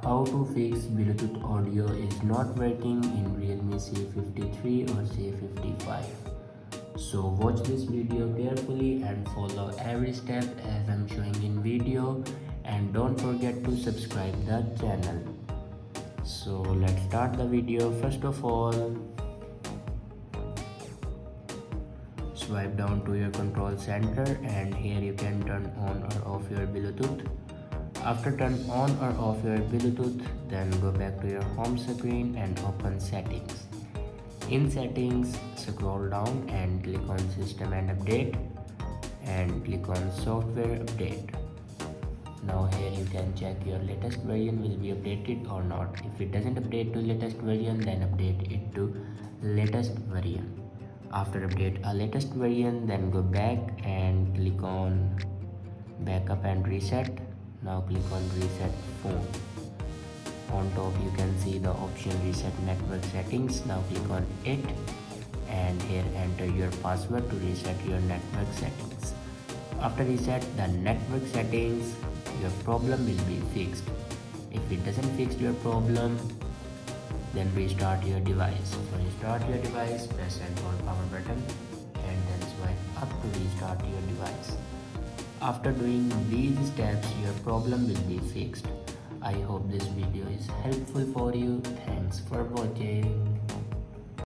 How to fix Bluetooth audio is not working in Realme C53 or C55. So watch this video carefully and follow every step as I'm showing in video, and don't forget to subscribe the channel. So let's start the video. First of all, swipe down to your control center, and here you can turn on or off your Bluetooth. After turn on or off your Bluetooth, then go back to your home screen and open settings. In settings, scroll down and click on system and update, and click on software update. Now here you can check your latest version will be updated or not. If it doesn't update to latest version, then update it to latest version. After update a latest version, then go back and click on backup and reset. Now click on reset phone. On top you can see the option reset network settings. Now click on it, and here enter your password to reset your network settings. After reset the network settings, your problem will be fixed. If it doesn't fix your problem, then restart your device. To restart your device, press and hold power button and then swipe up to restart your device. After doing these steps, your problem will be fixed. I hope this video is helpful for you. Thanks for watching.